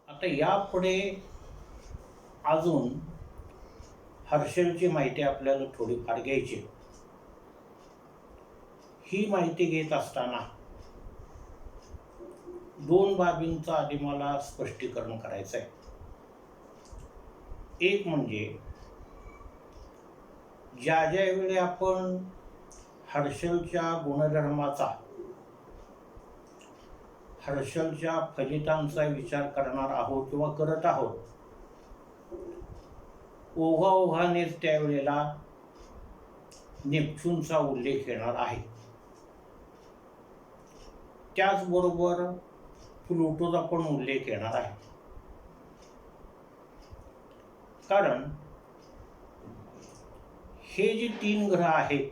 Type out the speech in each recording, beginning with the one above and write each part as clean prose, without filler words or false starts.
आता यापुढे अजून हर्षलची माहिती आपल्याला थोडीफार घ्यायची. ही माहिती घेत असताना दोन बाबींचं आधी मला स्पष्टीकरण करायचं आहे. एक म्हणजे ज्यावेळी आपण हर्षलच्या गुणधर्माचा, हर्षलच्या फलितांचा विचार करणार आहोत किंवा करत आहोत, ओघाओघानेच त्यावेळेला नेपच्यूनचा उल्लेख येणार आहे. त्याचबरोबर प्लुटोचा पण उल्लेख येणार आहे. कारण हे जे 3 ग्रह आहेत,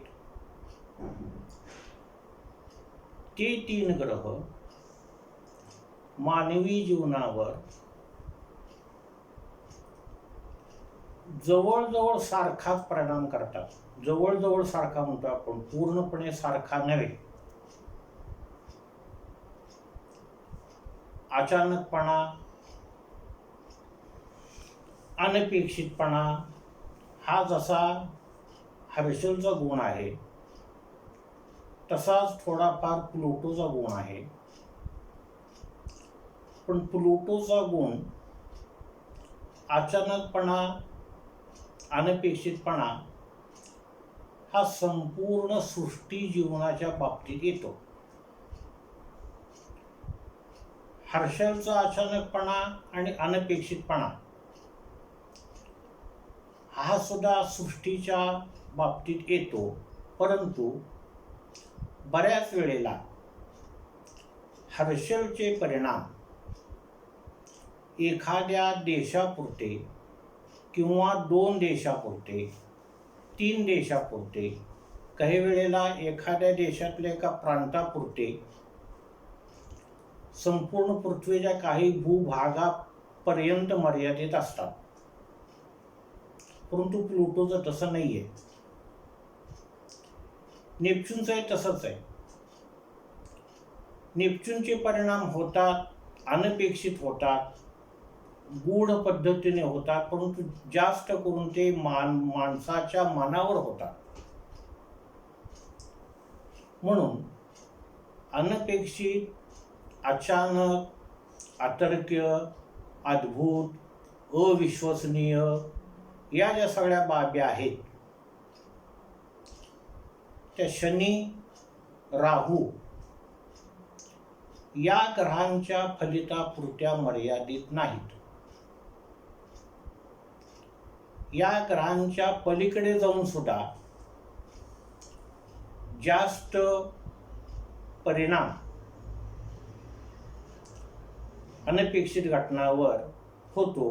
ते 3 ग्रह मानवी जीवनावर जवळजवळ सारखाच परिणाम करतात. जवळजवळ सारखा म्हणतो आपण, पूर्णपणे सारखा नव्हे. अचानकपणा, अनपेक्षितपणा हा जसा हर्षलचा गुण आहे, तसाच थोडाफार प्लुटोचा गुण आहे. पण प्लुटोचा गुण अचानकपणा, अनपेक्षितपणा हा संपूर्ण सृष्टी जीवनाच्या बाबतीत येतो. हर्षलचा अचानकपणा आणि अनपेक्षितपणा हा सुद्धा सृष्टीच्या बाबतीत येतो, परंतु बऱ्याच वेळेला हर्षलचे परिणाम एखाद्या देशापुरते किंवा 2 देशापुरते, 3 देशापुरते, काही वेळेला एखाद्या देशातल्या एका प्रांतापुरते, संपूर्ण पृथ्वीच्या काही भूभागापर्यंत मर्यादित असतात. परंतु प्लुटोचं तसं नाही आहे. नेपच्यूनचंही तसंच आहे. नेपच्यूनचे परिणाम होतात, अनपेक्षित होतात, गूढ पद्धतीने होतात, परंतु जास्त करून ते माणसाच्या मनावर होतात. म्हणून अनपेक्षित, अचानक, अतर्क्य, अद्भुत, अविश्वसनीय या ज्या सगळ्या बाबी आहेत, त्या शनी, राहू या ग्रहांच्या फलितापुरत्या मर्यादित नाहीत. या ग्रहांच्या पलीकडे जाऊन सुद्धा जास्त परिणाम अनपेक्षित घटनावर होतो.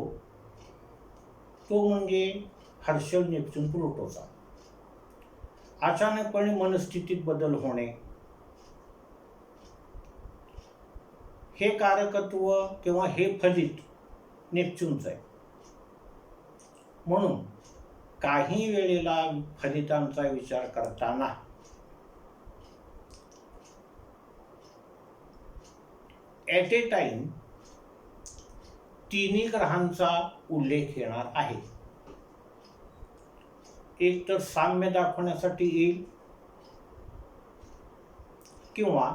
तो म्हणजे हर्षल, नेपच्यून, प्लुटोचा. अचानकपणे मनस्थितीत बदल होणे, हे कारकत्व किंवा हे फलित नेपच्यूनचं आहे. म्हणून काही वेळेला फलितांचा विचार करताना ॲट ए टाइम 3 ग्रहांचा उल्लेख येणार आहे. एक तर साम्य दाखवण्यासाठी येईल, किंवा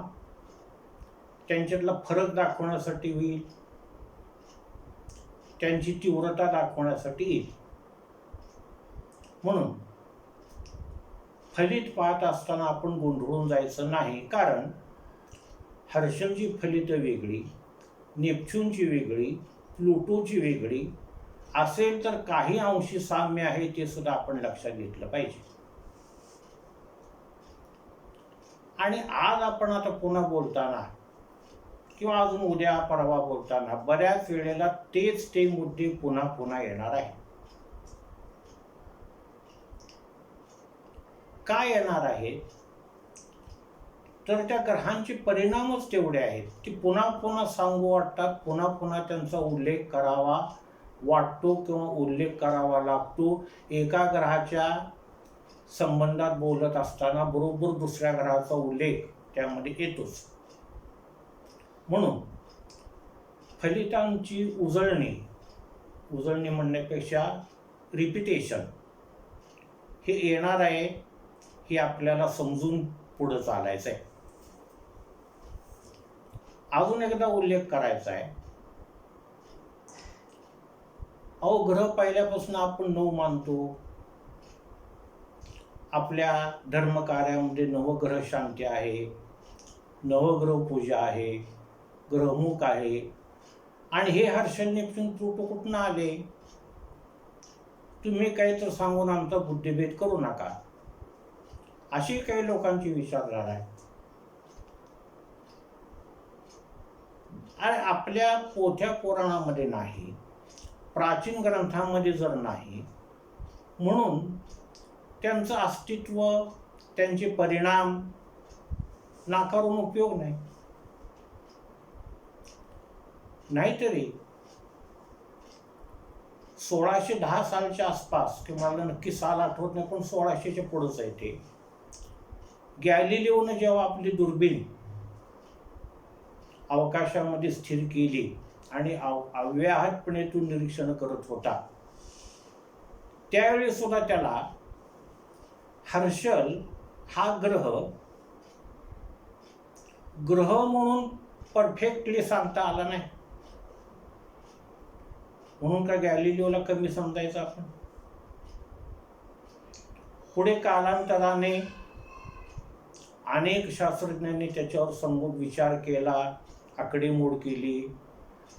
त्यांच्यातला फरक दाखवण्यासाठी होईल, त्यांची तीव्रता दाखवण्यासाठी येईल. म्हणून फलित पाहत असताना आपण गोंधळून जायचं नाही. कारण हर्षलची फलित वेगळी, नेपच्यूनची वेगळी, प्लुटोची वेगळी असेल तर काही अंशी साम्य आहे, ते सुद्धा आपण लक्षात घेतलं पाहिजे. आणि आज आपण आता पुन्हा बोलताना किंवा अजून उद्या परवा बोलताना बऱ्याच वेळेला ते मुद्दे पुन्हा पुन्हा येणार आहे. काय येणार आहे तर त्या ग्रहांचे परिणामच तेवढे आहेत की पुन्हा पुन्हा सांगू वाटतात, पुन्हा पुन्हा त्यांचा उल्लेख करावा वाटतो किंवा उल्लेख करावा लागतो. एका ग्रहाच्या संबंधात बोलत असताना बरोबर दुसऱ्या ग्रहाचा उल्लेख त्यामध्ये येतोच. म्हणून फलितांची उजळणी म्हणण्यापेक्षा रिपिटेशन हे येणार आहे, हे आपल्याला समजून पुढे चालायचं आहे. अजून एकदा उल्लेख करायचा आहे. ग्रह पहिल्यापासून आपण 9 मानतो. आपल्या धर्मकार्यामध्ये नवग्रह शांती आहे, नवग्रह पूजा आहे, ग्रहमुख आहे. आणि हे हर्षल नेपच्यून प्लुटो कुठून आले? तुम्ही काही तर सांगून आमचा बुद्धिभेद करू नका, अशी काही लोकांची विचारधारा आहे. आणि आपल्या पोथ्या पुराणामध्ये नाही, प्राचीन ग्रंथांमध्ये जर नाही, म्हणून त्यांचं अस्तित्व, त्यांचे परिणाम नाकारून उपयोग नाही. नाहीतरी 1610 सालच्या आसपास, किंवा मला नक्की साल आठवत नाही, पण 1600च्या पुढंच आहे ते, गॅलिलिओने जेव्हा आपली दुर्बीण अवकाशामध्ये स्थिर केली आणि अव्याहतपणे तो निरीक्षण करत होता, त्यावेळी सुद्धा त्याला हर्षल हा ग्रह म्हणून परफेक्टली सांगता आला नाही. म्हणून का गॅलिलिओला कमी समजायचं आपण? पुढे कालांतराने अनेक शास्त्रज्ञांनी त्याच्यावर समोर विचार केला, आकडेमोड केली,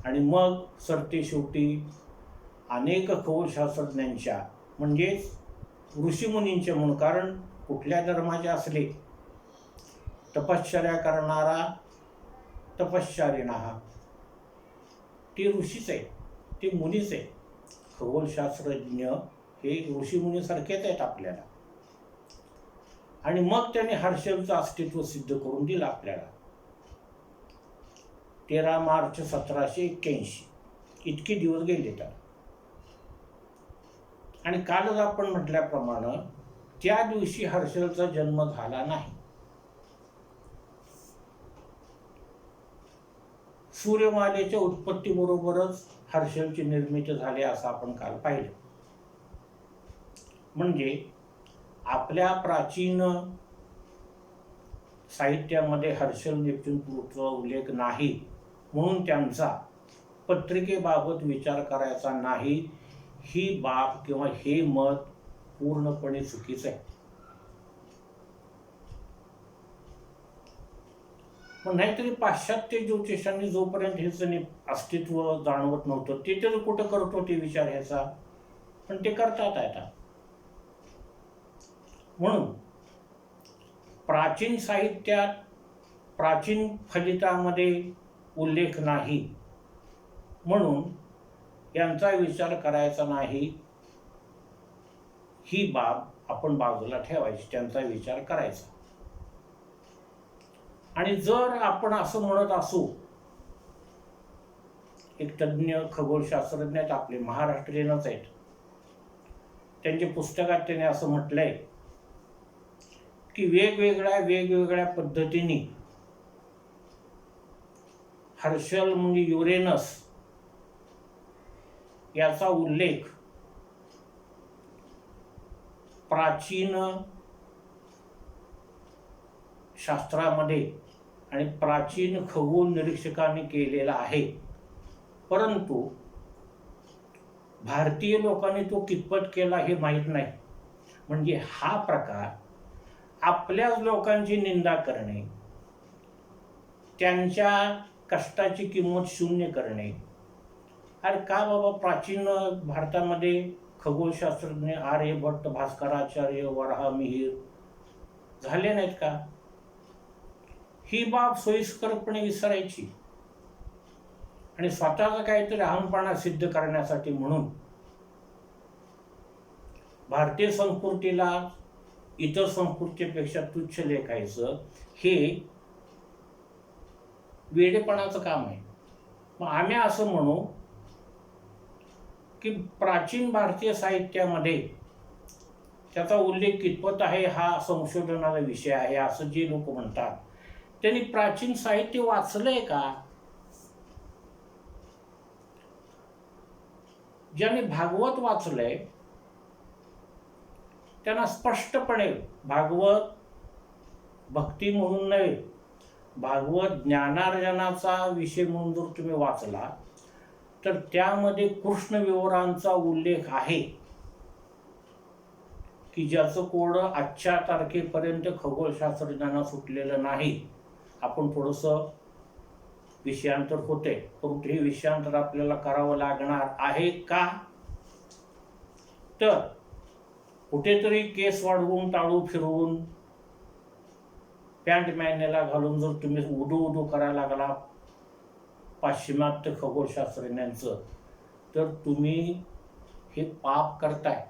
आणि मग सरतेशेवटी अनेक खगोलशास्त्रज्ञांच्या, म्हणजेच ऋषीमुनींचे, म्हणून कारण कुठल्या धर्माचे असले, तपश्चर्या करणारा तपश्चर्यिणः, ते ऋषीच आहे, ते मुनीच आहे. खगोलशास्त्रज्ञ हे ऋषीमुनीसारखेच आहेत आपल्याला. आणि मग त्याने हर्षलचं अस्तित्व सिद्ध करून दिलं आपल्याला. 13 मार्च 1781 इतके दिवस गेले त्याला. आणि कालच आपण म्हटल्याप्रमाणे त्या दिवशी हर्षलचा जन्म झाला नाही. सूर्यमालेच्या उत्पत्तीबरोबरच हर्षलची निर्मिती झाली असं आपण काल पाहिलं. म्हणजे आपल्या प्राचीन साहित्यामध्ये हर्षल नेपच्यून प्लुटोचा उल्लेख नाही, म्हणून त्यांचा पत्रिकेबाबत विचार करायचा नाही, ही बाब किंवा हे मत पूर्णपणे चुकीचं आहे. पण नाहीतरी पाश्चात्य ज्योतिषांनी जोपर्यंत ह्याचं अस्तित्व जाणवत नव्हतं, ते तर कुठं करत होते विचार ह्याचा, पण ते करतात आता. म्हणून प्राचीन साहित्यात, प्राचीन फलितामध्ये उल्लेख नाही, म्हणून यांचा विचार करायचा नाही, ही बाब आपण बाजूला ठेवायची, त्यांचा विचार करायचा. आणि जर आपण असं म्हणत असू, एक तज्ज्ञ खगोलशास्त्रज्ञ आहेत आपले, महाराष्ट्रीयनच आहेत, त्यांच्या पुस्तकात त्यांनी असं म्हटलंय की वेगवेगळ्या पद्धतीने हर्षल म्हणजे युरेनस याचा उल्लेख प्राचीन शास्त्रामध्ये आणि प्राचीन खगोल निरीक्षकांनी केलेला आहे, परंतु भारतीय लोकांनी तो कितपत केला हे माहीत नाही. म्हणजे हा प्रकार आपल्याच लोकांची निंदा करणे, त्यांच्या कष्टाची किंमत शून्य करणे. अरे का बाबा, प्राचीन भारतामध्ये खगोलशास्त्रज्ञ आर्यभट्ट, भास्कराचार्य, वराह मिहिर झाले नाहीत का? ही बाब सोयीस्करपणे विसरायची आणि स्वतःचा काहीतरी अहमपणा सिद्ध करण्यासाठी म्हणून भारतीय संस्कृतीला इतर संस्कृतीपेक्षा तुच्छ लेखायचं, हे वेडेपणाचं काम आहे. मग आम्ही असं म्हणू की प्राचीन भारतीय साहित्यामध्ये त्याचा उल्लेख कितपत आहे हा संशोधनाचा विषय आहे, असं जे लोक म्हणतात, त्यांनी प्राचीन साहित्य वाचलंय का? ज्यांनी भागवत वाचलंय त्यांना स्पष्टपणे भागवत भक्ती म्हणून नव्हे, भागवत ज्ञानार्जनाचा विषय म्हणून जर तुम्ही वाचला तर त्यामध्ये कृष्ण विवरांचा उल्लेख आहे की ज्याचं कोडं आजच्या तारखेपर्यंत खगोलशास्त्रज्ञांना सुटलेलं नाही. आपण थोडंसं विषयांतर होते, परंतु हे विषयांतर आपल्याला करावं लागणार आहे का? तर कुठेतरी केस वाढवून टाळू फिरवून पॅन्ट मॅनेला घालून जर तुम्ही उडू उडू करायला लागला पाश्चिमात्य खगोलशास्त्रज्ञांचं, तर तुम्ही हे पाप करताय.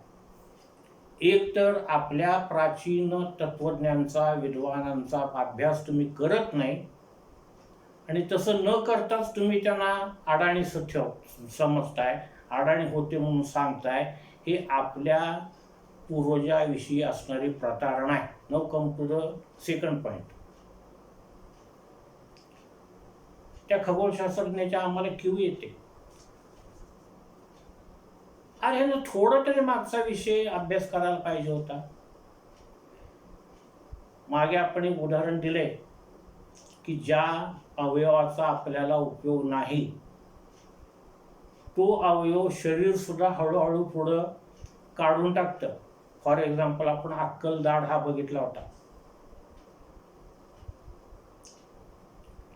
एक तर आपल्या प्राचीन तत्वज्ञांचा विद्वानांचा अभ्यास तुम्ही करत नाही आणि तसं न करताच तुम्ही त्यांना अडाणी समजताय, अडाणी होते म्हणून सांगताय. हे आपल्या पूर्वजाविषयी असणारी प्रतारणा आहे. Now come to the second point. त्या खगोलशास्त्रज्ञाच्या आम्हाला क्यू येते, अरे ना थोडं तरी मागचा विषय अभ्यास करायला पाहिजे होता. मागे आपण एक उदाहरण दिले की ज्या अवयवाचा आपल्याला उपयोग नाही तो अवयव शरीर सुद्धा हळूहळू पुढं काढून टाकतं. फॉर एक्झाम्पल आपण अक्कल दाढ हा बघितला होता.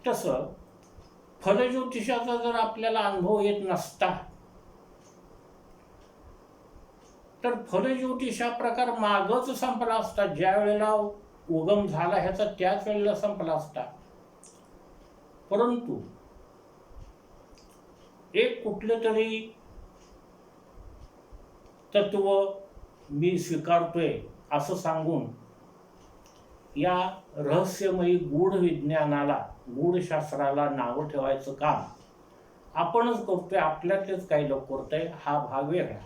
तसं फलज्योतिषाचा जर आपल्याला अनुभव येत नसता तर फलज्योतिष हा प्रकार मागच संपला असता. ज्या वेळेला उगम झाला ह्याचा त्याच वेळेला संपला असता. परंतु एक कुठलं तरी तत्व मी स्वीकारतोय असं सांगून या रहस्यमयी गूढ विज्ञानाला, गूढशास्त्राला नावं ठेवायचं काम आपणच करतोय. आपल्यातलेच काही लोक करतोय. हा भाग वेगळा.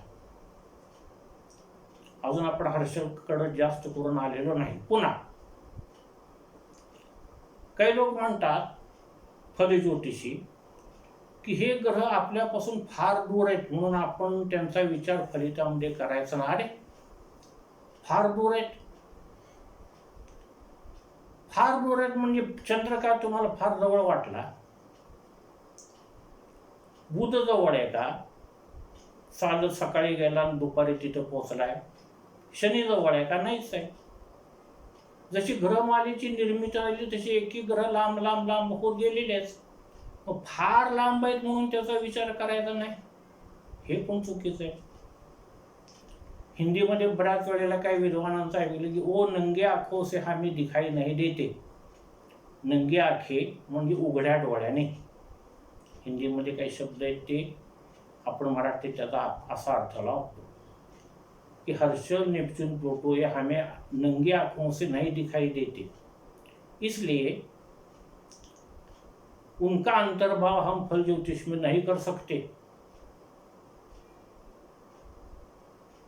अजून आपण हर्षलकडे जास्त करून आलेलो नाही. पुन्हा काही लोक म्हणतात फलज्योतिषी की हे ग्रह आपल्यापासून फार दूर आहेत म्हणून आपण त्यांचा विचार फलितामध्ये करायचा नाही. अरे फार दूर आहेत, फार दूर आहेत म्हणजे चंद्र का तुम्हाला फार जवळ वाटला? बुध जवळ आहे का? चालत सकाळी गेला आणि दुपारी तिथं पोहोचलाय. शनी जवळ आहे का? नाहीच आहे. जशी ग्रहमालेची निर्मिती झाली तशी एकी ग्रह लांब लांब लांब होत गेलेलेच. मग फार लांब आहेत म्हणून त्याचा विचार करायचा नाही, हे पण चुकीचं आहे. हिंदीमध्ये बऱ्याच वेळेला काही विद्वानांचं ऐकलं की ओ नंगे आंखों से हमें दिखाई नहीं देते. नंगे आंखे म्हणजे उघड्या डोळ्याने. हिंदीमध्ये काही शब्द आहेत ते आपण मराठीत त्याचा असा अर्थ लावतो कि हर्षल, नेपच्यून, प्लूटो ये हमें नंगी आंखों से नहीं दिखाई देते, इसलिए उनका अंतर्भाव हम फल ज्योतिष में नहीं कर सकते.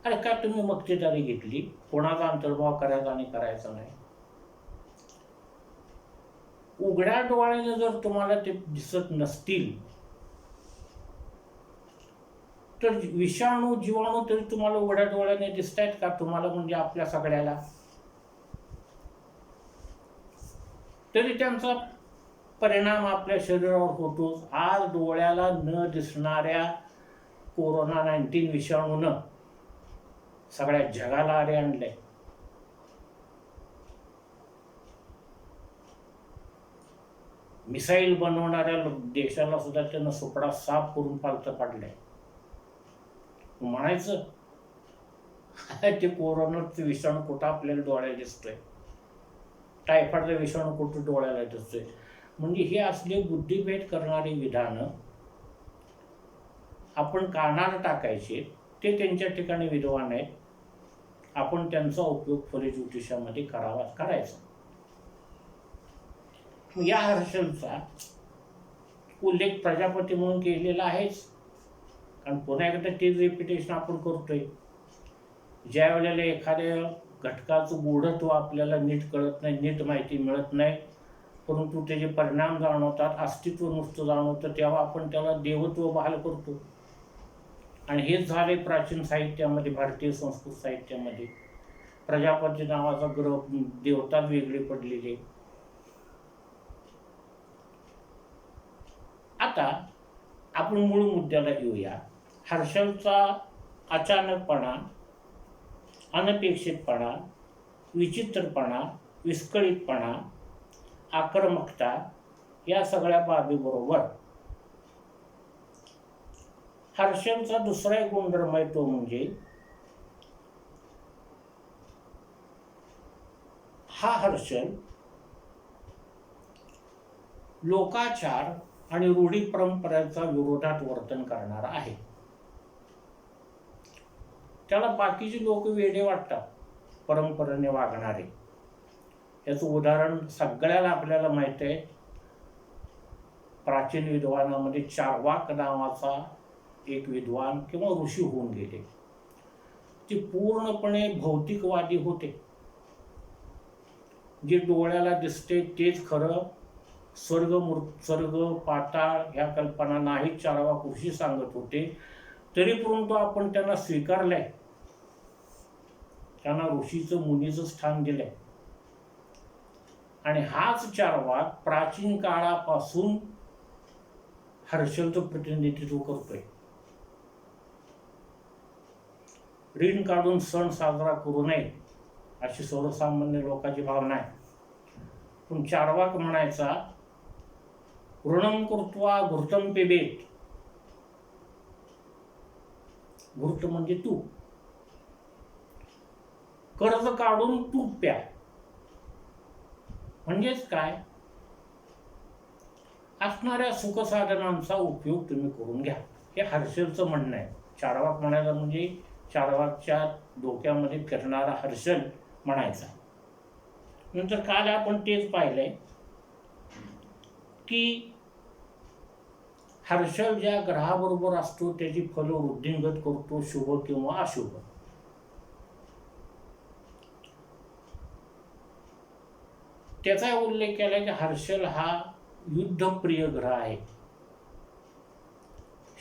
अरे का तुम्ही मक्तेदारी घेतली? कोणाचा अंतर्भाव करायचा आणि करायचा नाही? उघड्या डोळ्याने जर तुम्हाला ते दिसत नसतील तर विषाणू जीवाणू तरी तुम्हाला उघड्या डोळ्याने दिसतायत का? तुम्हाला म्हणजे आपल्या सगळ्याला. तरी त्यांचा परिणाम आपल्या शरीरावर होतोच. आज डोळ्याला न दिसणाऱ्या कोरोना 19 विषाणूनं सगळ्या जगाला आरे आणलंय. मिसाईल बनवणाऱ्या देशाला सुद्धा त्यानं सुपडा साफ करून पालतं पाडलंय. म्हणायचं ते कोरोनाचं विषाणू कुठं आपल्याला डोळ्याला दिसतोय, टायफॉइडचा विषाणू कुठं डोळ्याला दिसतोय. म्हणजे हे असले बुद्धिभेद करणारी विधानं आपण कानाला टाकायचे. ते त्यांच्या ठिकाणी विद्वान आहेत, आपण त्यांचा उपयोग फलज्योतिषामध्ये करायचा. या हर्षलचा उल्लेख प्रजापती म्हणून केलेला आहेच. कारण पुन्हा एकदा तेच रिपिटेशन आपण करतोय. ज्या वेळेला एखाद्या घटकाचं गूढत्व आपल्याला नीट कळत नाही, नीट माहिती मिळत नाही, परंतु त्याचे परिणाम जाणवतात, अस्तित्व नुसतं जाणवतं, तेव्हा आपण त्याला देवत्व बहाल करतो. आणि हेच झाले प्राचीन साहित्यामध्ये, भारतीय संस्कृत साहित्यामध्ये प्रजापती नावाचा ग्रह, देवता वेगळे पडलेले. आता आपण मूळ मुद्द्याला येऊया. हर्षलचा अचानकपणा, अनपेक्षितपणा, विचित्रपणा, विस्कळीतपणा, आक्रमकता या सगळ्या बाबीबरोबर हर्षलचा दुसरा एक गुणधर्म आहे, तो म्हणजे हा हर्षल लोकाचार आणि रूढी परंपरेचा विरोधात वर्तन करणारा आहे. त्याला बाकीचे लोक वेडे वाटतात, परंपरेने वागणारे. याचं उदाहरण सगळ्याला आपल्याला माहित आहे. प्राचीन विद्वानामध्ये चार्वाक नावाचा एक विद्वान किंवा ऋषी होऊन गेले. ते पूर्णपणे भौतिकवादी होते. जे डोळ्याला दिसते तेच खरं, स्वर्ग पाताळ ह्या कल्पना नाही चार्वाक ऋषी सांगत होते. तरी परंतु आपण त्यांना स्वीकारलंय, त्यांना ऋषीचं, मुनीचं स्थान दिलंय. आणि हाच चार्वाक प्राचीन काळापासून हर्षलचं प्रतिनिधित्व करतोय. ऋण काढून सण साजरा करू नये अशी सर्वसामान्य लोकांची भावना आहे. पण चार्वाक म्हणायचा, ऋणं कृत्वा घृतं पिबेत. घृत म्हणजे तूप, कर्ज काढून तूप प्या. म्हणजेच काय, असणाऱ्या सुखसाधनांचा उपयोग तुम्ही करून घ्या, हे हर्षलचं म्हणणं आहे. चार्वाक म्हणायला म्हणजे चार्वाकच्या डोक्यामध्ये फिरणारा हर्षल म्हणायचा. नंतर काल आपण तेच पाहिलंय की हर्षल ज्या ग्रहाबरोबर असतो त्याची फल वृद्धिंगत करतो, शुभ किंवा अशुभ. त्याचा उल्लेख केला की हर्षल हा युद्धप्रिय ग्रह आहे.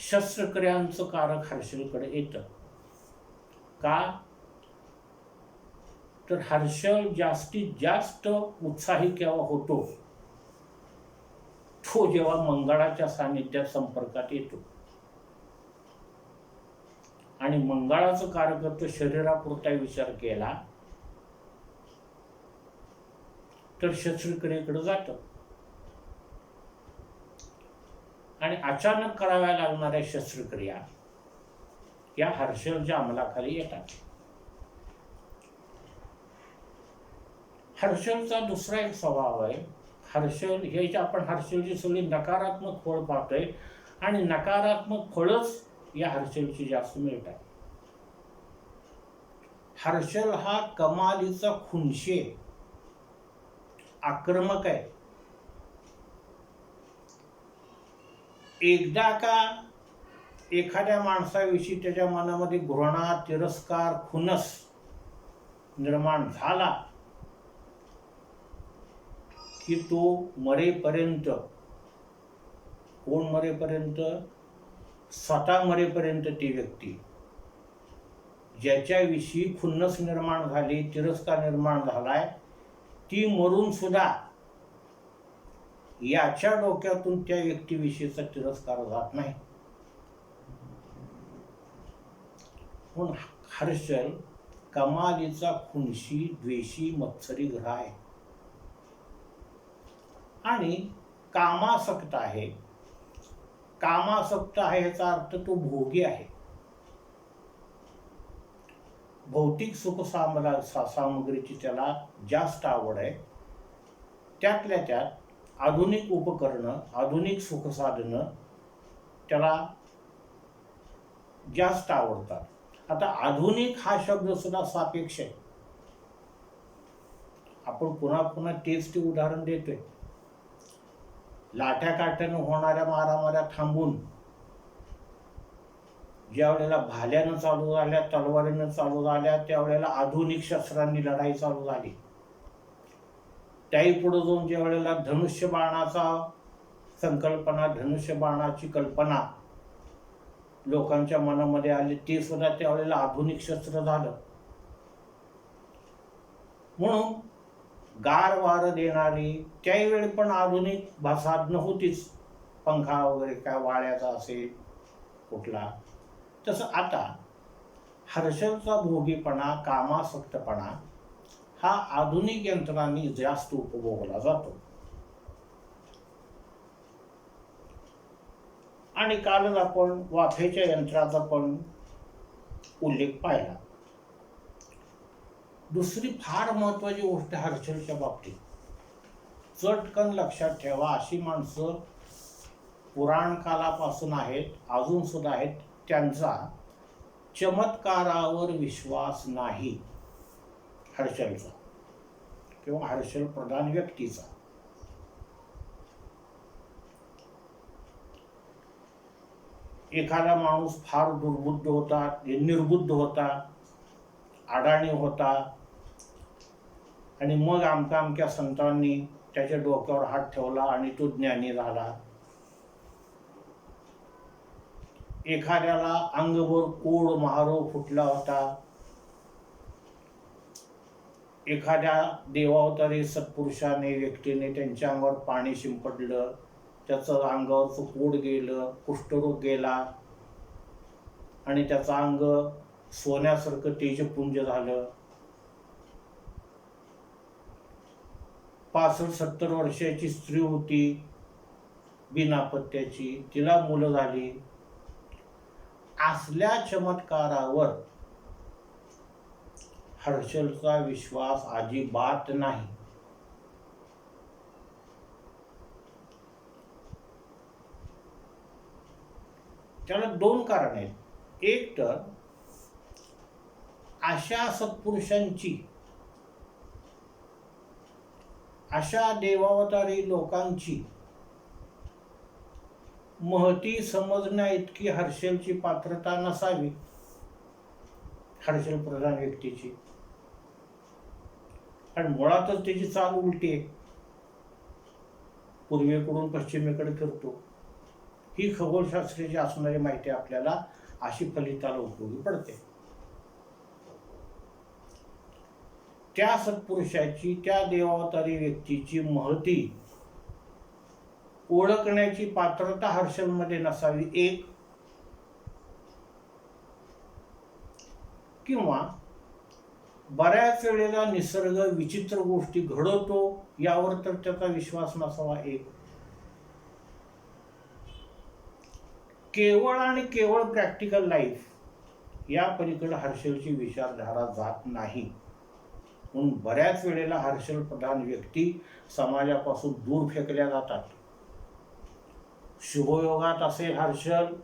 शस्त्रक्रियांचं कारक हर्षलकडे येतं. का तर हर्षल जास्तीत जास्त उत्साही केव्हा होतो, तो जेव्हा मंगळाच्या सानिध्यात संपर्कात येतो. आणि मंगळाचं कारकत्व शरीरापुरता विचार केला तर शस्त्रक्रियेकडे जातं. आणि अचानक कराव्या लागणाऱ्या शस्त्रक्रिया या हर्षलच्या अंमलाखाली येतात. हर्षलचा दुसरा एक स्वभाव आहे, हर्षल हे आपण हर्षलची सगळी नकारात्मक फळ पाहतोय आणि नकारात्मक फळच या हर्षलची जास्त मिळतात. हर्षल हा कमालीचा खुनशे, आक्रमक आहे. एकदा का एखाद्या माणसाविषयी त्याच्या मनामध्ये घृणा, तिरस्कार, खुन्नस निर्माण झाला की तो मरेपर्यंत, कोण मरेपर्यंत, स्वतः मरेपर्यंत ती व्यक्ती ज्याच्याविषयी खुन्नस निर्माण झाली, तिरस्कार निर्माण झालाय, ती मरून सुद्धा याच्या डोक्यातून त्या व्यक्तीविषयीचा तिरस्कार जात नाही. पण हर्षल कमालीचा खुनशी, द्वेषी, मत्सरी ग्रह आहे आणि कामासक्त आहे. कामासक्त आहे याचा अर्थ तो भोगी आहे. भौतिक सुख सामग्रीची त्याला जास्त आवड आहे. त्यातल्या त्यात आधुनिक उपकरणं, आधुनिक सुखसाधनं त्याला जास्त आवडतात. आता आधुनिक हा शब्द सुद्धा सापेक्ष आहे. आपण पुन्हा पुन्हा तेच ते उदाहरण देतोय. लाठ्या काठ्यानं होणाऱ्या मारामाऱ्या थांबून ज्या वेळेला भाल्यानं चालू झाल्या, तलवारीनं चालू झाल्या, त्यावेळेला आधुनिक शस्त्रांनी लढाई चालू झाली. त्याही पुढे जाऊन ज्या वेळेला धनुष्य बाणाचा संकल्पना, धनुष्य बाणाची कल्पना लोकांच्या मनामध्ये आले, ते सुद्धा त्यावेळेला आधुनिक शस्त्र झालं. म्हणून गार वारं देणारी त्यावेळी पण आधुनिक साधनं होतीच, पंखा वगैरे काय वाळ्याचा असेल कुठला. तसं आता हर्षलचा भोगीपणा, कामासक्तपणा हा आधुनिक यंत्रांनी जास्त उपभोगला जातो. आणि कालच आपण वाफेच्या यंत्राचा पण उल्लेख पाहिला. दुसरी फार महत्वाची गोष्ट हर्षलच्या बाबतीत चटकन लक्षात ठेवा, अशी माणसं पुराण कालापासून आहेत, अजून सुद्धा आहेत, त्यांचा चमत्कारावर विश्वास नाही. हर्षलचा किंवा हर्षल प्रधान व्यक्तीचा. एखादा माणूस फार दुर्बुद्ध होता, निर्बुद्ध होता, अडाणी होता, आणि मग आमक्या संतांनी त्याच्या डोक्यावर हात ठेवला आणि तो ज्ञानी झाला. एखाद्याला अंगभर कोड महारोग फुटला होता, एखाद्या देवावतारी सत्पुरुषाने, व्यक्तीने त्यांच्या अंगावर पाणी शिंपडलं, त्याचं अंगावरचं कोड गेलं, कुष्ठरोग गेला आणि त्याचं अंग सोन्यासारखं तेजपुंज झालं. 65-70 वर्षाची स्त्री होती, बिनापत्याची, तिला मुलं झाली. असल्या चमत्कारावर हर्षलचा विश्वास अजिबात नाही. त्याला 2 कारण आहेत. एक तर अशा सत्पुरुषांची, अशा देवावतारी लोकांची महती समजण्या इतकी हर्षलची पात्रता नसावी, हर्षल प्रधान व्यक्तीची. आणि मुळातच त्याची चाल उलटी आहे, पूर्वेकडून पश्चिमेकडे फिरतो. ही खगोलशास्त्राची असणारी माहिती आपल्याला अशी फलिताला उपयोगी पडते. त्या सत्पुरुषाची, त्या देवावतारी व्यक्तीची महती ओळखण्याची पात्रता हर्षलमध्ये नसावी, एक. किंवा बऱ्याच वेळेला निसर्ग विचित्र गोष्टी घडवतो यावर तर त्याचा विश्वास नसावा, एक. केवळ आणि केवळ प्रॅक्टिकल लाईफ या पलीकडे हर्षलची विचारधारा जात नाही. म्हणून बऱ्याच वेळेला हर्षल प्रधान व्यक्ती समाजापासून दूर फेकल्या जातात. शुभयोगात असेल हर्षल,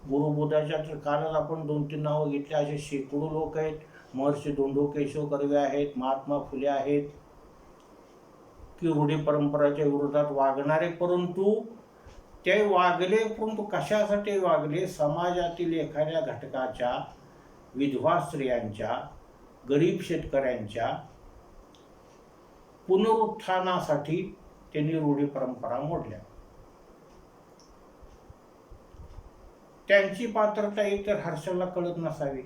गुरुबुधाच्या तर कालच आपण 2-3 नावं घेतली, असे शेकडो लोक आहेत. महर्षी धोंडो केशव कर्वे आहेत, महात्मा फुले आहेत, की रूढी परंपराच्या विरोधात वागणारे. परंतु ते वागले, परंतु कशासाठी वागले? समाजातील एखाद्या घटकाच्या, विधवा स्त्रियांच्या, गरीब शेतकऱ्यांच्या पुनरुत्थानासाठी त्यांनी रूढी परंपरा मोडल्या. त्यांची पात्रता एकतर हर्षलला कळत नसावी.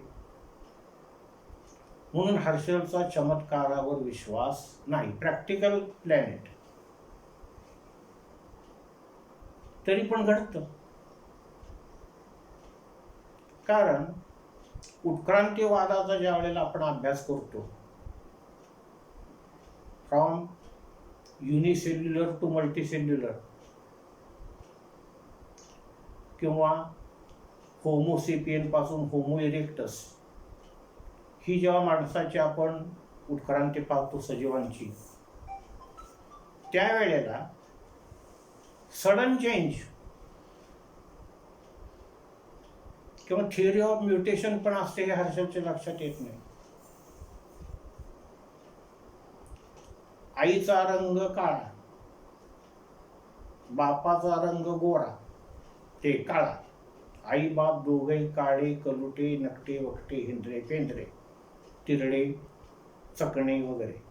म्हणून हर्षलचा चमत्कारावर विश्वास नाही. प्रॅक्टिकल प्लॅनेट तरी पण घडतं. कारण उत्क्रांतीवादाचा ज्या वेळेला आपण अभ्यास करतो, फ्रॉम युनिसेल्युलर टू मल्टीसेल्युलर, किंवा होमोसेपियन पासून होमो इरेक्टस, ही जेव्हा माणसाची आपण उत्क्रांती पाहतो सजीवांची, त्यावेळेला सडन चेंज किंवा थिअरी ऑफ म्युटेशन पण असते, हे हर्षलच्या लक्षात येत नाही. आईचा रंग काळा, बापाचा रंग गोरा ते काळा, आई बाप दोघे काळे, कलुटे, नकटे, वकटे, हिंद्रे, पेंद्रे, तिरडे, चकणे वगैरे.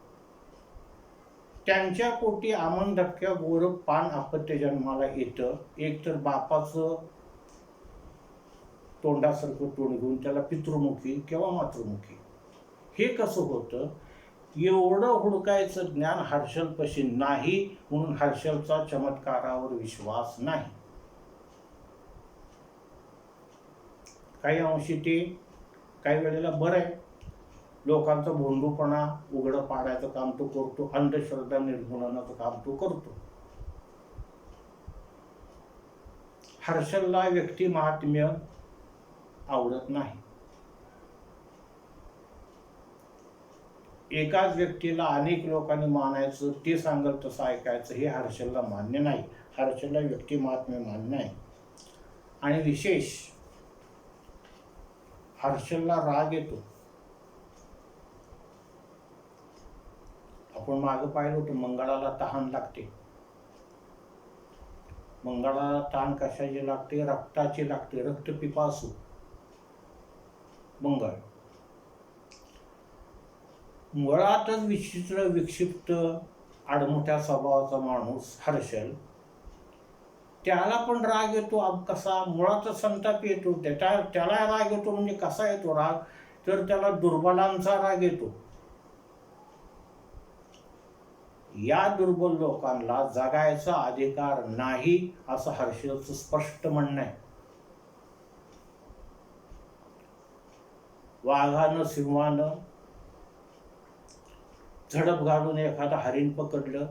त्यांच्या पोटी आमन धक्क्या गोर पान अपत्य जन्माला येतं. एक तर बापाचं तोंडासारखं तोंड घेऊन त्याला पितृमुखी किंवा मातृमुखी. हे कसं होतं? एवढं हुडकायचं ज्ञान हर्षलपाशी नाही, म्हणून हर्षलचा चमत्कारावर विश्वास नाही. काही अंशी ते काही वेळेला बरं आहे, लोकांचा भोंदूपणा उघडं पाडायचं काम तो करतो, अंधश्रद्धा निर्मूलनाचं काम तो करतो. हर्षलला व्यक्ती महात्म्य आवडत नाही. एकाच व्यक्तीला अनेक लोकांनी मानायचं, ते सांगल तसं ऐकायचं, हे हर्षलला मान्य नाही. हर्षलला व्यक्ती महात्म्य मान्य आहे. आणि विशेष हर्षलला राग येतो. आपण मागं पाहिलं होतं, मंगळाला तहान लागते. मंगळाला तहान कशाची लागते? रक्ताची लागते. रक्तपिपासू मंगळ. मुळातच विचित्र, विक्षिप्त, आडमुठ्या स्वभावाचा माणूस हर्षल, त्याला पण राग येतो. कसा? मुळातच संताप येतो. त्याला राग येतो. म्हणजे कसा येतो राग? तर त्याला दुर्बलांचा राग येतो. या दुर्बल लोकांना जगायचा अधिकार नाही, असं हर्षलचं स्पष्ट म्हणणं आहे. वाघानं, सिंहानं झडप घालून एखादं हरिण पकडलं,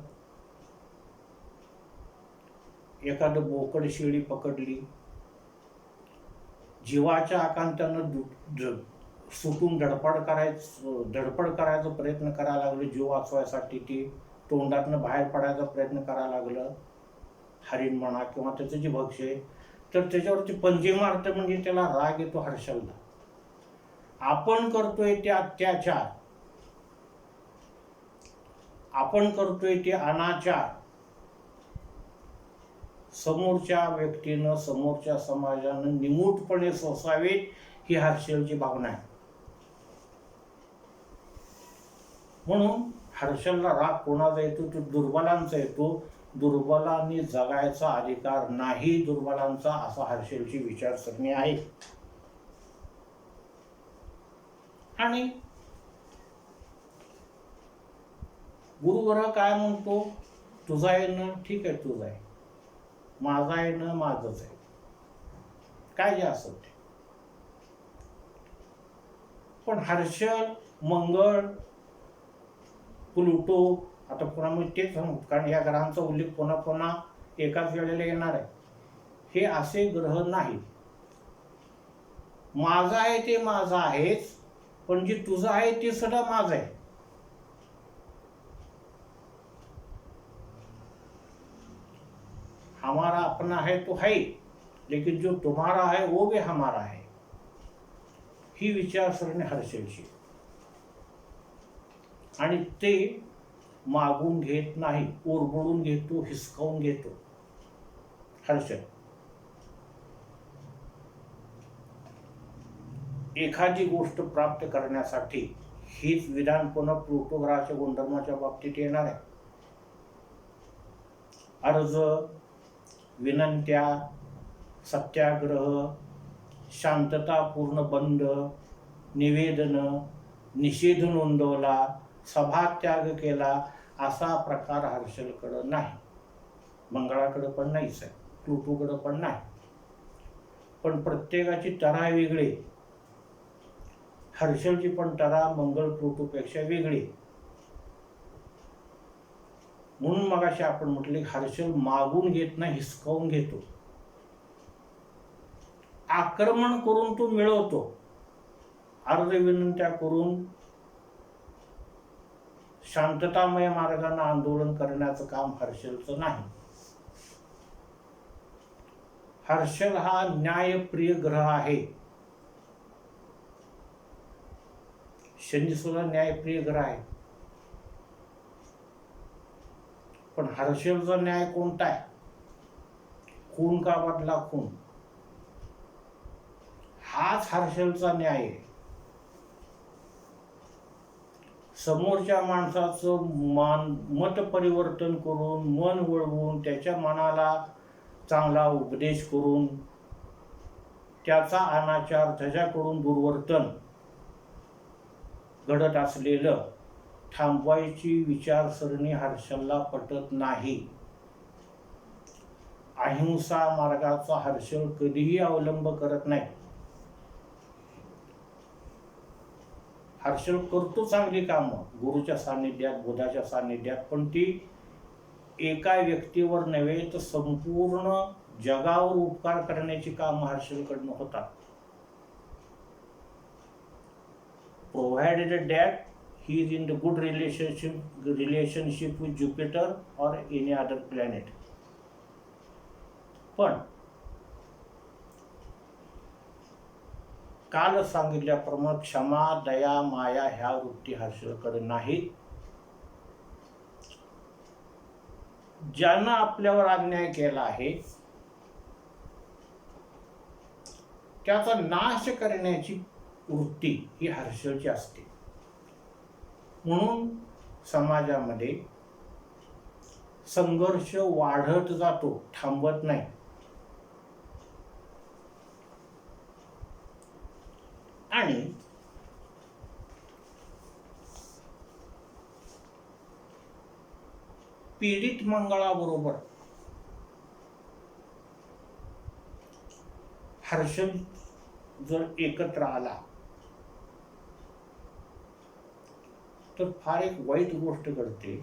एखादं बोकड शेळी पकडली, जीवाच्या आकांत्यानं सुटून धडपड करायचा प्रयत्न करायला लागले. जीव वाचवायसाठी ते तोंडातनं बाहेर पडायचा प्रयत्न करायला लागलं, हरिण म्हणा किंवा त्याचं जे भक्ष्य आहे, तर त्याच्यावरती पंजे मारतं. म्हणजे त्याला राग येतो हर्षलला. आपण करतोय ते अत्याचार, आपण करतोय ते अनाचार, समोरच्या व्यक्तीनं, समोरच्या समाजानं निमूटपणे सोसावेत, ही हर्षलची भावना आहे. म्हणून हर्षलला राग कोणाचा येतो? तो दुर्बलांचा येतो. दुर्बलांनी जगायचा अधिकार नाही दुर्बलांचा, असा हर्षलची विचारसरणी आहे. आणि गुरुग्रह काय म्हणतो? तुझा आहे ना, ठीक आहे, तुझा आहे. माझा आहे ना, माझंच आहे. काय जे असं ते. पण हर्षल, मंगळ, प्लुटो, आता पुन्हा मी तेच सांगू, कारण या ग्रहांचा उल्लेख पुन्हा पुन्हा एकाच वेळेला येणार आहे. हे असे ग्रह नाहीत. माझं आहे ते माझं आहेच, पण जे तुझं आहे ते सुद्धा माझं आहे. हमारा अपना है तो है, लेकिन जो तुम्हारा है वो भी हमारा है. ही विचारसरणी हर्षलची. आणि ते मागून घेत नाही, ओरबडून घेतो, हिसकावून घेतो हर्षल. एखादी गोष्ट प्राप्त करण्यासाठी हीच विधान पुन्हा प्लुटो ग्रहाच्या गुणधर्माच्या बाबतीत येणार आहे. अर्ज, विनंत्या, सत्याग्रह, शांततापूर्ण बंद, निवेदन, निषेध नोंदवला, सभात्याग केला, असा प्रकार हर्षलकडं नाही. मंगळाकडं पण नाहीच आहे, प्लुटोकडं पण नाही. पण प्रत्येकाची तरा वेगळी. हर्षलची पण तरा मंगळ प्लुटोपेक्षा वेगळी. म्हणून मगाशी आपण म्हटले, हर्षल मागून घेत नाही, हिसकावून घेतो. आक्रमण करून तो मिळवतो. अर्ज विनंत्या करून शांततामय मार्गाने आंदोलन करण्याचं काम हर्षलचं नाही. हर्षल हा न्यायप्रिय ग्रह आहे. शनी सुद्धा न्यायप्रिय ग्रह आहे. पण हर्षलचा न्याय कोणता आहे? खून का बदला खून, हाच हर्षलचा न्याय आहे. समोरच्या माणसाचं मत परिवर्तन करून, मन वळवून, त्याच्या मनाला चांगला उपदेश करून त्याचा अनाचार, त्याच्याकडून दुर्वर्तन घडत असलेलं थांबवायची विचारसरणी हर्षलला पटत नाही. अहिंसा मार्गाचा हर्षल कधीही अवलंब करत नाही. हर्षल करतो चांगली कामं गुरुच्या सान्निध्यात, बुधाच्या सान्निध्यात, पण ती एका व्यक्तीवर नव्हे तर संपूर्ण जगावर उपकार करण्याची कामं हर्षलकडनं होतात. Provided that he is in the good relationship with Jupiter और एनी अदर प्लॅनेट. पण काल सांगितल्याप्रमाणे क्षमा, दया, माया ह्या वृत्ती हर्षलकडे नाहीत. ज्यानं आपल्यावर अन्याय केला आहे त्याचा नाश करण्याची वृत्ती ही हर्षलची असते. म्हणून समाजामध्ये संघर्ष वाढत जातो, थांबत नाही. आणि पीडित मंगळाबरोबर हर्षल जर एकत्र आला तर फार एक वाईट गोष्ट घडते.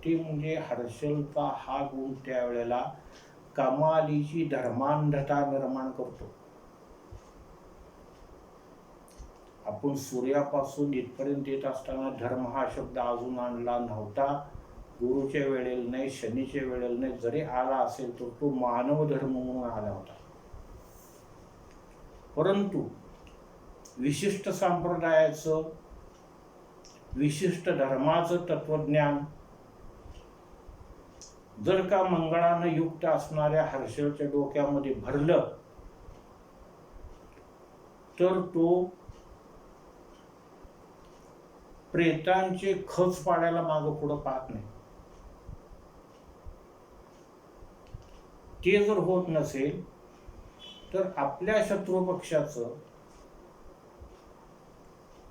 ती म्हणजे हर्षलचा हा गुण त्यावेळेला कमालीची धर्मांधता निर्माण करतो. आपण सूर्यापासून इथपर्यंत येत असताना धर्म हा शब्द अजून आणला नव्हता. गुरुच्या वेळेला नाही, शनीच्या वेळेला नाही, जरी आला असेल तर तो मानव धर्म म्हणून आला होता. परंतु विशिष्ट संप्रदायाचं, विशिष्ट धर्माचं तत्वज्ञान जर का मंगळानं युक्त असणाऱ्या हर्षलच्या डोक्यामध्ये भरलं तर तो प्रेतांचे खच पाडायला मागं पुढं पाहत नाही. ते जर होत नसेल तर आपल्या शत्रुपक्षाचं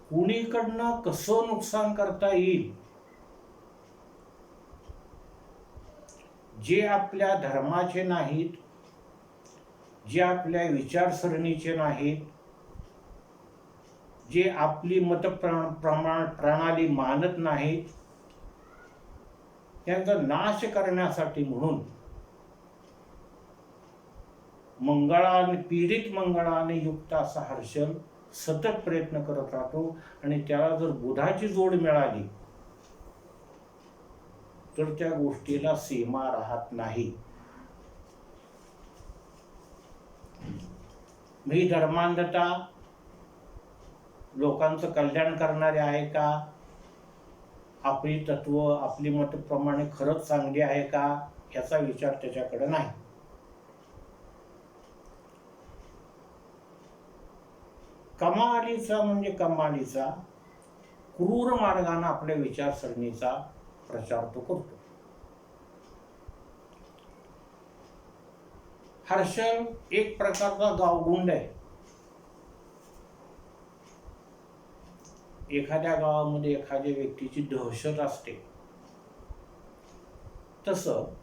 कुणीकडनं कसं नुकसान करता येईल, जे आपल्या धर्माचे नाहीत, जे आपल्या विचारसरणीचे नाहीत, जे आपली मत प्रणाली मानत नाहीत, त्यांचा नाश करण्यासाठी म्हणून मंगळाने, पीडित मंगळाने युक्त असा हर्षल सतत प्रयत्न करत राहतो. आणि त्याला जर बुधाची जोड मिळाली तर त्या गोष्टीला सीमा राहत नाही. ही धर्मांधता लोकांचं कल्याण करणारे आहे का? आपली तत्व, आपली मत प्रमाणे खरंच चांगली आहे का? याचा विचार त्याच्याकडे नाही. कमालीचा म्हणजे कमालीचा क्रूर मार्गाने आपल्या विचारसरणीचा प्रचार तो करतो. हर्षल एक प्रकारचा गावगुंड आहे. एखाद्या गावामध्ये एखाद्या व्यक्तीची दहशत असते, तसं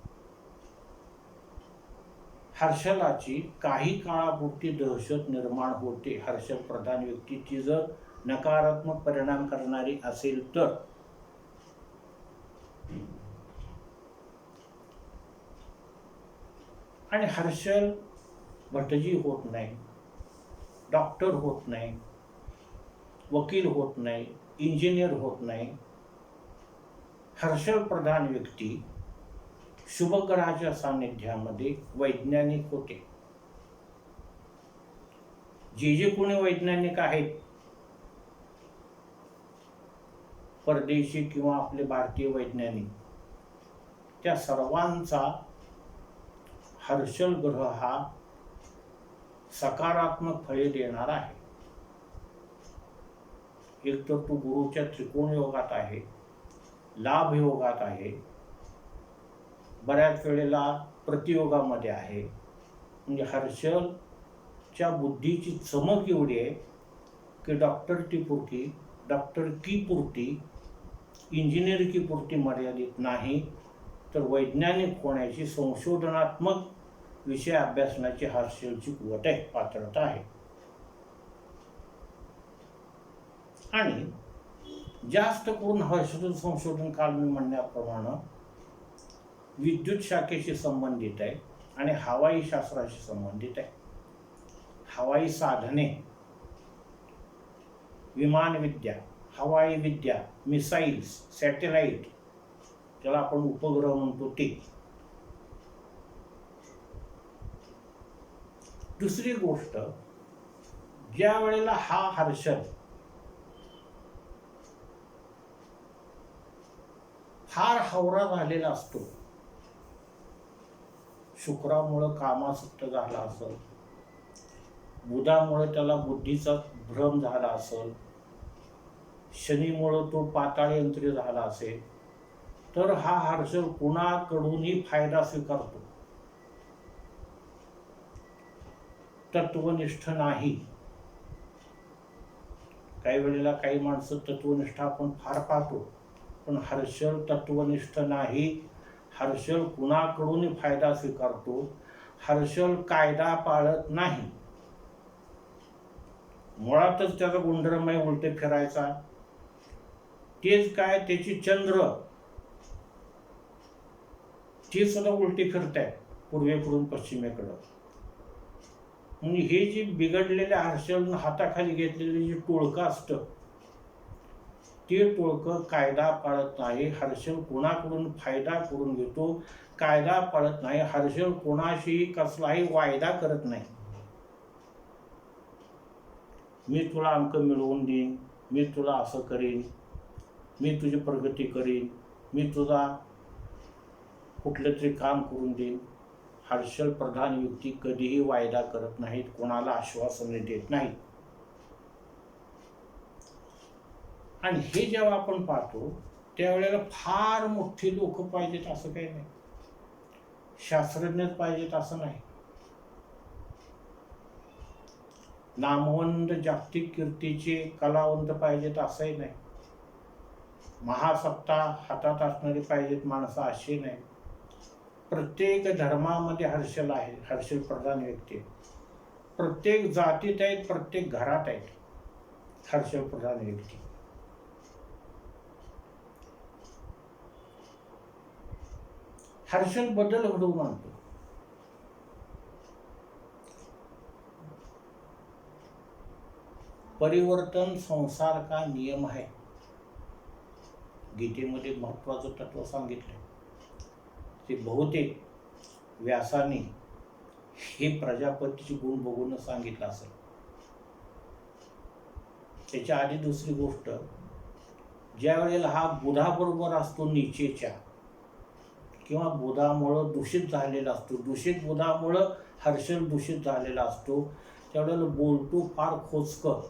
हर्षलाची काही काळापुरती दहशत निर्माण होते. हर्षल प्रधान व्यक्ती ती जर नकारात्मक परिणाम करणारी असेल तर. आणि हर्षल भटजी होत नाही, डॉक्टर होत नाही, वकील होत नाही, इंजिनियर होत नाही. हर्षल प्रधान व्यक्ती शुभ ग्रहाच्या सान्निध्यामध्ये वैज्ञानिक होते. जे जे कोणी वैज्ञानिक आहेत, परदेशी किंवा आपले भारतीय वैज्ञानिक, त्या सर्वांचा हर्षल ग्रह हा सकारात्मक फळे देणार आहे. एक तर तो गुरुच्या त्रिकोण योगात आहे, लाभ योगात आहे, बऱ्याच वेळेला प्रतियोगामध्ये आहे. म्हणजे हर्षल च्या बुद्धीची चमक एवढी आहे की डॉक्टर टी पुरती, डॉक्टर की पुरती, इंजिनियर की पुरती मर्यादित नाही, तर वैज्ञानिक होण्याची, संशोधनात्मक विषय अभ्यासनाची हर्षलची कुवत आहे, पात्रता आहे. आणि जास्त करून हर्षल संशोधन काल मी म्हणण्याप्रमाणे विद्युत शाखेशी संबंधित आहे आणि हवाई शास्त्राशी संबंधित आहे. हवाई साधने, विमानविद्या, हवाई विद्या, मिसाईल्स, सॅटेलाइट, ज्याला आपण उपग्रह म्हणतो ते. दुसरी गोष्ट, ज्या वेळेला हा हर्षल फार हावरा झालेला असतो, शुक्रामुळं कामासक्त झाला असेल, बुधामुळे त्याला बुद्धीचा भ्रम झाला असेल, शनीमुळं तो पाताळयंत्री झाला असेल, तर हा हर्षल कुणाकडूनही फायदा स्वीकारतो. तत्वनिष्ठ नाही. काही वेळेला काही माणसं तत्वनिष्ठ आपण फार पाहतो, पण हर्षल तत्वनिष्ठ नाही. हर्षल कुणाकडूनही फायदा स्वीकारतो. हर्षल कायदा पाळत नाही. मुळातच त्याचा गुणधर्म आहे उलटे फिरायचा. तेच काय, त्याची चंद्र ती सुद्धा उलटी फिरताय पूर्वेकडून पश्चिमेकडं. म्हणजे हे जे बिघडलेल्या हर्षल हाताखाली घेतलेले जे टोळकं असतं, ते टोळकं कायदा पाळत नाही. हर्षल कोणाकडून फायदा करून घेतो, कायदा पाळत नाही. हर्षल कोणाशी कसलाही वायदा करत नाही. मी तुला अंक मिळवून देईन, मी तुला असं करीन, मी तुझी प्रगती करीन, मी तुझा कुठलं तरी काम करून देईन. हर्षल प्रधान व्यक्ती कधीही वायदा करत नाहीत, कोणाला आश्वासने देत नाहीत. आणि हे जेव्हा आपण पाहतो त्यावेळेला फार मोठी लोक पाहिजेत असं काही नाही, शास्त्रज्ञच पाहिजेत असं नाही, नामवंत जागतिक कीर्तीचे कलावंत पाहिजेत असंही नाही, महासत्ता हातात असणारी पाहिजेत माणसं अशी नाही. प्रत्येक धर्मामध्ये हर्षल आहे, हर्षल प्रधान व्यक्ती. प्रत्येक जातीत आहेत, प्रत्येक घरात आहेत हर्षल प्रधान व्यक्ती. हर्षल बदल घडवून आणतो. परिवर्तन संसार का नियम है, गीतेमध्ये महत्वाचं तत्व सांगितलं. ते बहुतेक व्यासाने हे प्रजापतीचे गुण बघून सांगितलं असेल. त्याच्या आधी दुसरी गोष्ट, ज्या वेळेला हा बुधाबरोबर असतो नीचेच्या, किंवा बुधामुळं दूषित झालेला असतो, दूषित बुधामुळं हर्षल दूषित झालेला असतो, त्यावेळेला बोलतो फार खोचकं.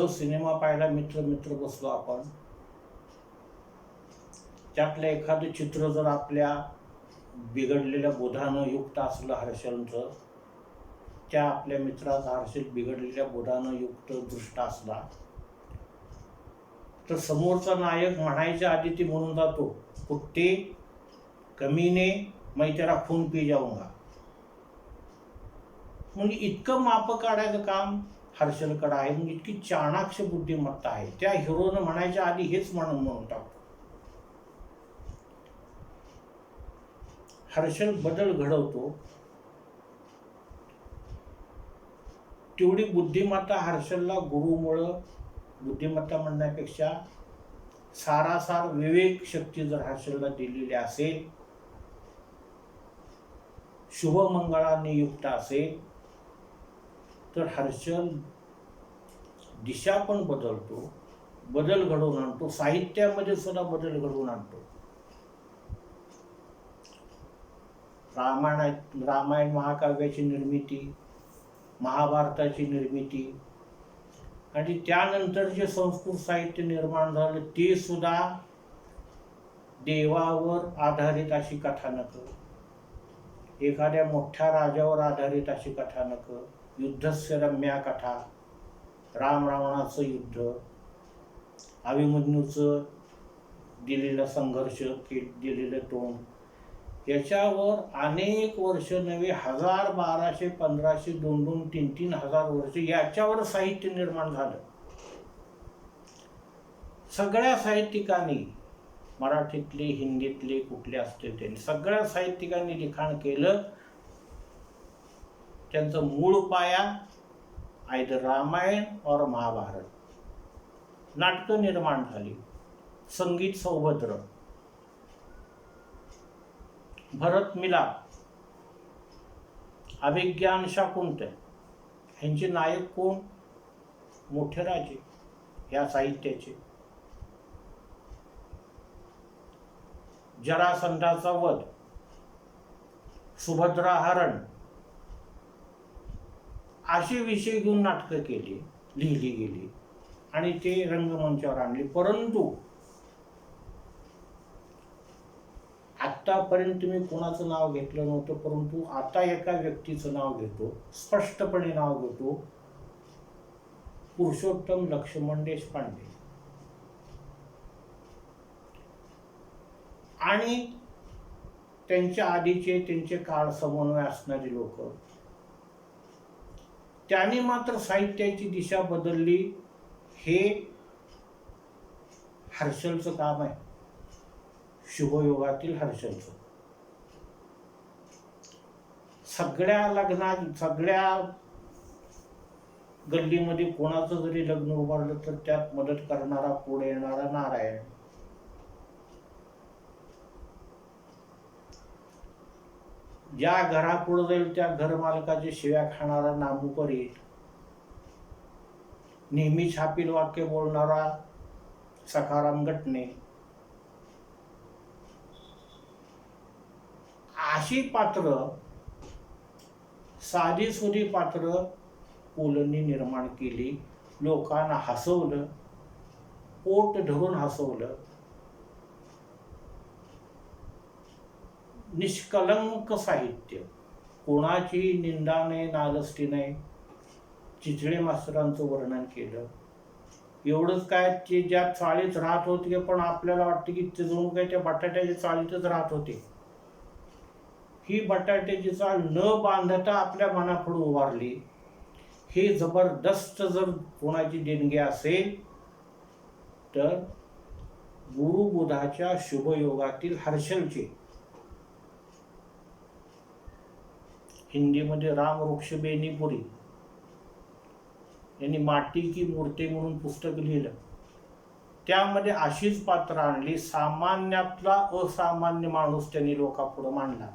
सिनेमा पाहायला मित्र मित्र बसलो आपण, त्यातलं एखादं चित्र जर आपल्या बिघडलेल्या बोधानं युक्त असलं हर्षलचं, त्या आपल्या मित्राचा हर्षल बिघडलेल्या बोधानं युक्त दृष्ट असला, तर समोरचा नायक म्हणायच्या आधी ती म्हणून जातो, कुत्ते कमीने मैं तेरा खून पी जाऊंगा. म्हणजे इतकं माप काढायचं काम हर्षलकडे आहे. म्हणजे इतकी चाणाक्ष बुद्धिमत्ता आहे. त्या हिरोनं म्हणायच्या आधी हेच म्हणून टाकतो. हर्षल बदल घडवतो. तेवढी बुद्धिमत्ता हर्षलला गुरुमुळं, बुद्धिमत्ता म्हणण्यापेक्षा सारासार विवेक शक्ती जर हर्षलला दिलेली असेल, शुभमंगळाने युक्त असेल, तर हर्षल दिशा पण बदलतो, बदल घडवून आणतो. साहित्यामध्ये सुद्धा बदल घडवून आणतो. रामायण महाकाव्याची निर्मिती, महाभारताची निर्मिती, आणि त्यानंतर जे संस्कृत साहित्य निर्माण झालं ते सुद्धा देवावर आधारित अशी कथानक. एखाद्या मोठ्या राजावर आधारित अशी कथानकं, युद्धस्य रम्या कथा, राम रावणाचं युद्ध, अभिमन्यूचं दिलेला संघर्ष, दिलेलं तोंड, याच्यावर अनेक वर्ष नव्हे, 1000, 1200, 1500, 2-2, 3-3 हजार वर्ष याच्यावर साहित्य निर्माण झालं. सगळ्या साहित्यिकांनी, मराठीतले, हिंदीतले, कुठले असतील त्यांनी, सगळ्या साहित्यिकांनी लिखाण केलं. त्यांचं मूळ पाया आयदर रामायण और महाभारत. नाटकं निर्माण झाली, संगीत सौभद्र, भरत मिलाप, अभिज्ञान शाकुंतल, ह्यांचे नायक कोण? मोठे राजे या साहित्याचे. जरासंधाचा वध, सुभद्रा हरण, असे विषय घेऊन नाटकं केली, लिहिली गेली आणि ते रंगमंचावर आणले. परंतु आतापर्यंत मी कोणाचं नाव घेतलं नव्हतं, परंतु आता एका व्यक्तीचं नाव घेतो, स्पष्टपणे नाव घेतो, पुरुषोत्तम लक्ष्मण देशपांडे. आणि त्यांच्या आधीचे, त्यांचे काळ समन्वय असणारी लोक, त्यांनी मात्र साहित्याची दिशा बदलली. हे हर्षलचं काम आहे, शुभयोगातील हर्षलचं. सगळ्या लग्नात, सगळ्या गल्लीमध्ये कोणाचं जरी लग्न उभारलं तर त्यात मदत करणारा, पुढे येणारा नारायण. ज्या घरापुढे जाईल त्या घरमालकाची शिव्या खाणारा नामुपरीत, नेहमी छापील वाक्य बोलणारा सखाराम गटणे, अशी पात्र, साधी सुधी पात्र पुलंनी निर्माण केली. लोकांना हसवलं, पोट धरून हसवलं. निष्कलंक साहित्य, कोणाची निंदा नाही, नालस्ती नाही. चितळे मास्तरांचं वर्णन केलं. एवढंच काय, ते ज्या चाळीत राहत होते पण आपल्याला वाटतं की ते जणू काय त्या बटाट्याच्या चाळीतच राहत होते. ही बटाट्याची चाळ न बांधता आपल्या मनापुढे उभारली. हे जबरदस्त जर कोणाची देणगी असेल तर गुरुबुधाच्या शुभयोगातील हर्षलचे. हिंदीमध्ये राम वृक्ष बेनीपुरी यांनी माटी की मूर्ती म्हणून पुस्तक लिहिलं. त्यामध्ये अशीच पात्र आणली. सामान्यातला असामान्य माणूस त्यांनी लोकांपुढे मांडला.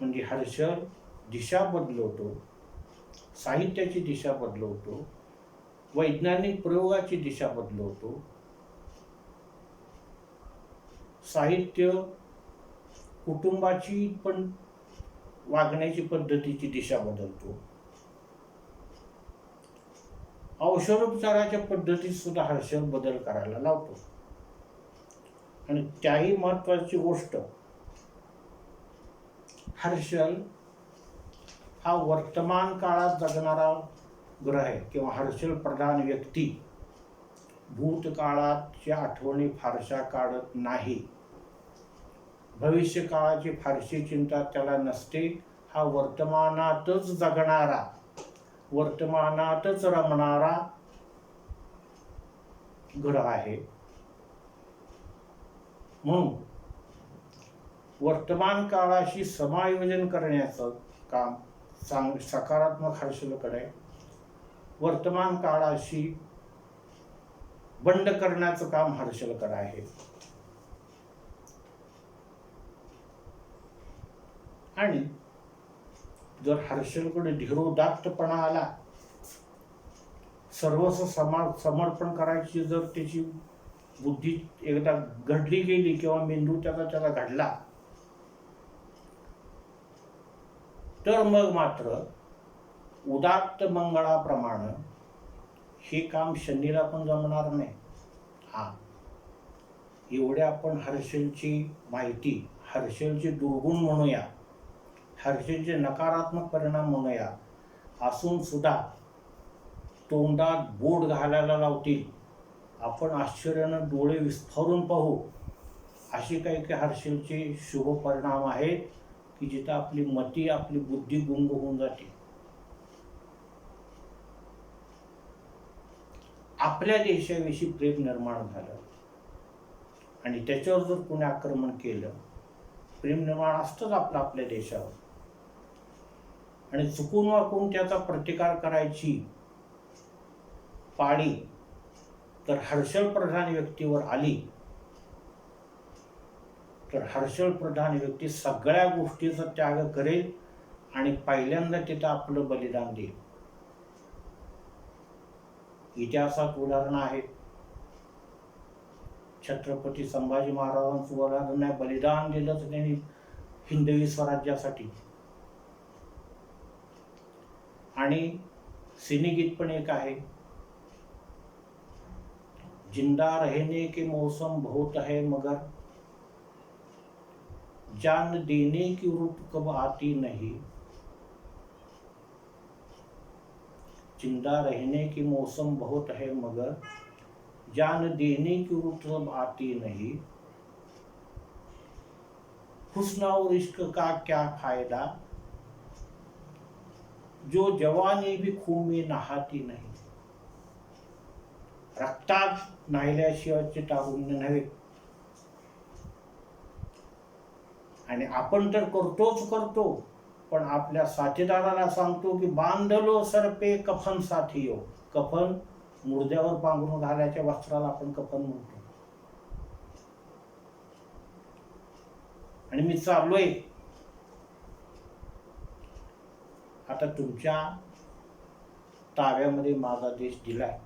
म्हणजे हर्षल दिशा बदलवतो, साहित्याची दिशा बदलवतो, वैज्ञानिक प्रयोगाची दिशा बदलवतो, साहित्य कुटुंबाची पण वागण्याची पद्धतीची दिशा बदलतो. औषधोपचाराच्या पद्धतीत सुद्धा हर्षल बदल करायला लावतो. आणि त्याही महत्वाची गोष्ट, हर्षल हा वर्तमान काळात जगणारा ग्रह आहे किंवा हर्षल प्रधान व्यक्ती भूतकाळाच्या आठवणी फारशा काढत नाही. भविष्य काळाची फारशी चिंता त्याला नसते. हा वर्तमानातच जगणारा, वर्तमानातच रमणारा ग्रह आहे. म्हणून वर्तमान काळाशी समायोजन करण्याचं काम सकारात्मक हर्षलकडे आहे. वर्तमान काळाशी बंड करण्याचं काम हर्षलकडे आहे. आणि जर हर्षलकडे धीरोदात्तपणा आला, सर्वस्व समर्पण करायची जर त्याची बुद्धी एकदा घडली गेली किंवा मेंदू त्याचा घडला, तर मग मात्र उदात्त मंगळाप्रमाणे हे काम शनीला पण जमणार नाही. एवढ्या आपण हर्षलची माहिती हर्षलचे दुर्गुण म्हणूया, हर्षलचे नकारात्मक परिणाम म्हणूया, असून सुद्धा तोंडात बोट घालायला लावतील, आपण आश्चर्यानं डोळे विस्फारून पाहू, अशी काही काही हर्षलचे शुभ परिणाम आहेत की जिथं आपली मती, आपली बुद्धी गुंग होऊन जाते. आपल्या देशाविषयी प्रेम निर्माण झालं आणि त्याच्यावर जर कोणी आक्रमण केलं, प्रेम निर्माण असतंच आपल्या देशावर, आणि चुकून वाकून त्याचा प्रतिकार करायची पाळी तर हर्षल प्रधान व्यक्तीवर आली, तर हर्षल प्रधान व्यक्ती सगळ्या गोष्टीचा त्याग करेल आणि पहिल्यांदा तिथं आपलं बलिदान देईल. इतिहासात उदाहरणं आहेत. छत्रपती संभाजी महाराजांचं उदाहरण आहे, बलिदान दिलं त्यांनी हिंदवी स्वराज्यासाठी. आणि सिनेगीत पण एक आहे, जिंदा रहने के मौसम बहुत है मगर जान देने की रुत कब आती नहीं. जिंदा रहने की मौसम बहुत है मगर जान देने की रुत कब आती नहीं. हुस्न और इश्क का क्या फायदा जो जवानी भी खून में नहाती नहीं. रक्तात न्हायल्याशिवायचे तारुण्य नव्हे. आणि आपण तर करतो, पण आपल्या साथीदाराला सांगतो की बांधलो सर पे कफन साथियो. कफन मुर्द्यावर पांघरून घालायच्या वस्त्राला आपण कफन म्हणतो. आणि मी चाललोय आता, तुमच्या ताब्यामध्ये माझा देश दिलाय.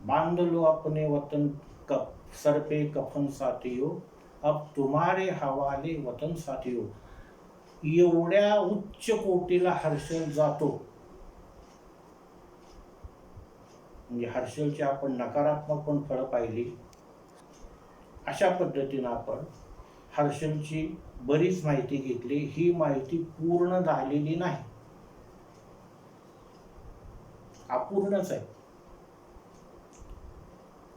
बांध लो अपने वतन सर पे कफन साथियो, अब तुम्हारे हवाले वतन साथियो. एवढ्या उच्च कोटीला हर्षल जातो. म्हणजे हर्षलची आपण नकारात्मक पण फळं पाहिली. अशा पद्धतीनं आपण हर्षलची बरीच माहिती घेतली. ही माहिती पूर्ण झालेली नाही, अपूर्णच आहे.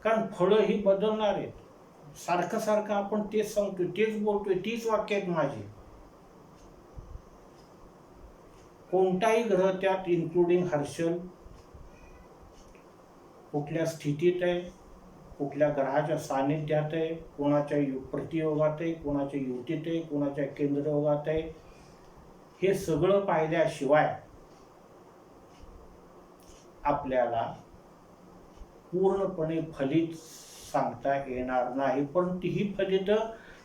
कारण फळं ही बदलणार आहेत. सारखं सारखं आपण तेच सांगतोय, तेच बोलतोय, तीच वाक्य आहेत माझी. कोणताही ग्रह त्यात इन्क्लुडिंग हर्षल कुठल्या स्थितीत आहे, कुठल्या ग्रहाच्या सानिध्यात आहे, कोणाच्या प्रतियोगात आहे, कोणाच्या युतीत आहे, कोणाच्या केंद्रयोगात आहे, हे सगळं पाहिल्याशिवाय आपल्याला पूर्णपणे फलित सांगता येणार नाही. परंतु ही फलित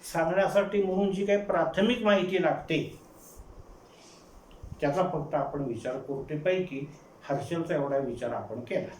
सांगण्यासाठी म्हणून जी काही प्राथमिक माहिती लागते त्याचा फक्त आपण विचार करतोय. पैकी हर्षलचा एवढा विचार आपण केला.